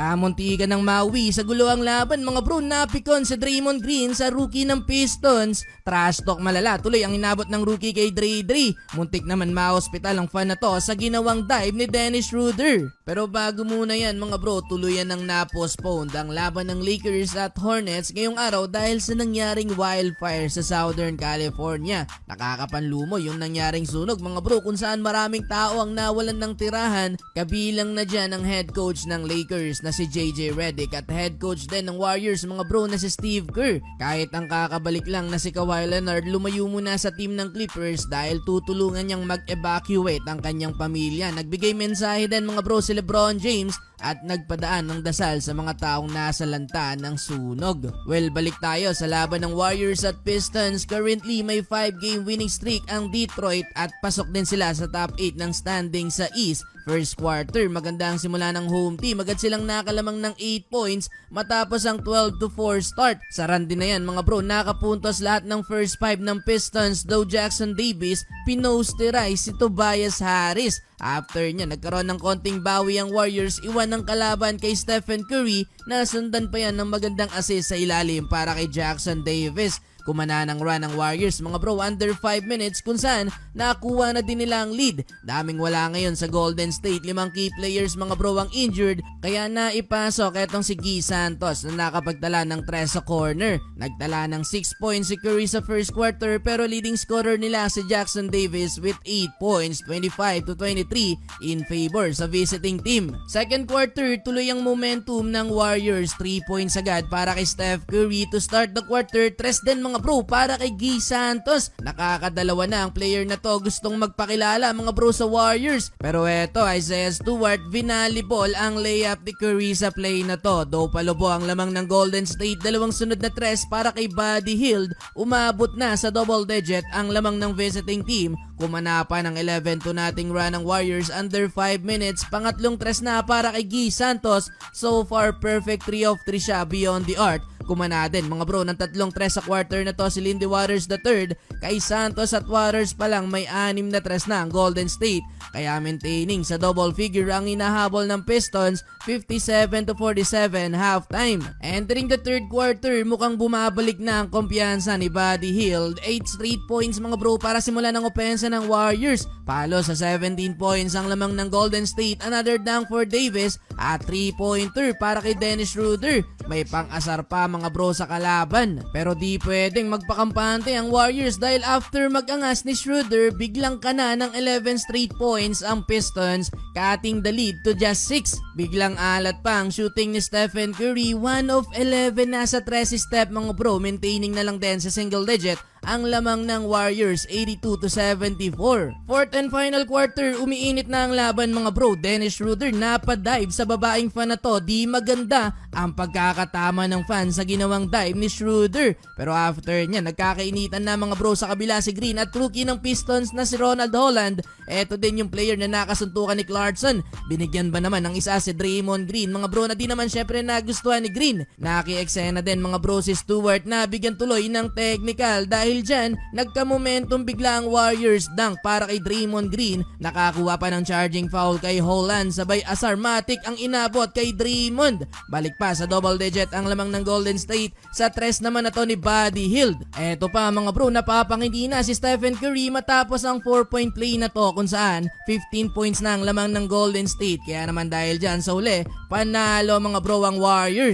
Kamunti ka ng mauwi sa gulo ang laban mga bro. Napikon si Draymond Green sa rookie ng Pistons. Trash talk malala tuloy ang inabot ng rookie kay Dre. Muntik naman ma-hospital ang fan na to sa ginawang dive ni Dennis Schroeder. Pero bago muna yan mga bro, tuluyan ng na-postponed ang laban ng Lakers at Hornets ngayong araw dahil sa nangyaring wildfire sa Southern California. Nakakapanlumo yung nangyaring sunog mga bro, kung saan maraming tao ang nawalan ng tirahan, kabilang na dyan ang head coach ng Lakers na si JJ Redick at head coach din ng Warriors mga bro na si Steve Kerr. Kahit ang kakabalik lang na si Kawhi Leonard, lumayo muna sa team ng Clippers dahil tutulungan niyang mag-evacuate ang kanyang pamilya. Nagbigay mensahe din mga bro si LeBron James at nagpadaan ng dasal sa mga taong nasa lanta ng sunog. Well, balik tayo sa laban ng Warriors at Pistons. Currently may 5-game winning streak ang Detroit at pasok din sila sa top 8 ng standing sa East. First quarter, maganda ang simula ng home team. Agad silang nakalamang ng 8 points matapos ang 12-4 start. Sa run din na yan mga bro, nakapuntos lahat ng first 5 ng Pistons, though Jackson Davis pinosterize si Tobias Harris. After niya, nagkaroon ng konting bawi ang Warriors, iwan ng kalaban kay Stephen Curry na sundan pa yan ng magandang assist sa ilalim para kay Jackson Davis. Kumana ng run ng Warriors mga bro under 5 minutes kung saan nakuha na din nila ang lead. Daming wala ngayon sa Golden State, 5 key players mga bro ang injured kaya naipasok etong si Guy Santos na nakapagtala ng 3 sa corner. Nagtala ng 6 points si Curry sa first quarter pero leading scorer nila si Jackson Davis with 8 points, 25-23 in favor sa visiting team. Second quarter, tuloy ang momentum ng Warriors, 3 points agad para kay Steph Curry to start the quarter. 3 din mga bro para kay Guy Santos. Nakakadalawa na ang player na to gustong magpakilala mga bro sa Warriors. Pero eto, Isaiah Stewart vinalibol ang layup ni Curry sa play na to. Though palubo ang lamang ng Golden State, dalawang sunod na 3 para kay Buddy Hield. Umabot na sa double digit ang lamang ng visiting team. Kumana pa ng 11-2 nating run ng Warriors under 5 minutes. Pangatlong 3 na para kay Guy Santos. So far perfect 3 of 3 siya beyond the arc. Kumana din mga bro ng 3 sa quarter na to si Lindy Waters III. Kay Santos at Waters pa lang may 6 na 3 na ang Golden State. Kaya maintaining sa double figure ang inahabol ng Pistons, 57-47 halftime. Entering the third quarter, mukhang bumabalik na ang kumpiyansa ni Buddy Hield. 8 straight points mga bro para simulan ng opensa ng Warriors. Palo sa 17 points ang lamang ng Golden State. Another dunk for Davis at 3-pointer para kay Dennis Schroeder. May pang-asar pa mga bro sa kalaban. Pero di pwedeng magpakampante ang Warriors dahil after mag-angas ni Schroeder, biglang kana ng 11 straight points ang Pistons, cutting the lead to just 6. Biglang alat pa ang shooting ni Stephen Curry, 1 of 11 nasa 13 step mga bro, maintaining na lang din sa single digit ang lamang ng Warriors, 82-74. Fourth and final quarter, umiinit na ang laban mga bro. Dennis Schroeder napadive sa babaeng fan na to. Di maganda ang pagkakatama ng fan sa ginawang dive ni Schroeder. Pero after niya, nagkakainitan na mga bro sa kabila si Green at rookie ng Pistons na si Ronald Holland. Eto din yung player na nakasuntukan ni Clarkson. Binigyan ba naman ng isa si Draymond Green mga bro na di naman syempre nagustuhan ni Green. Naki-eksena din mga bro si Stewart na bigyan tuloy ng technical dahil dyan, nagka-momentum bigla ang Warriors dunk para kay Draymond Green. Nakakuha pa ng charging foul kay Holland, sabay asarmatic ang inabot kay Draymond. Balik pa sa double digit ang lamang ng Golden State sa 3 naman na to ni Buddy Hield. Eto pa mga bro, napapangiti na si Stephen Curry matapos ang 4-point play na to kung saan 15 points na ang lamang ng Golden State. Kaya naman dahil dyan sa uli, panalo mga bro ang Warriors.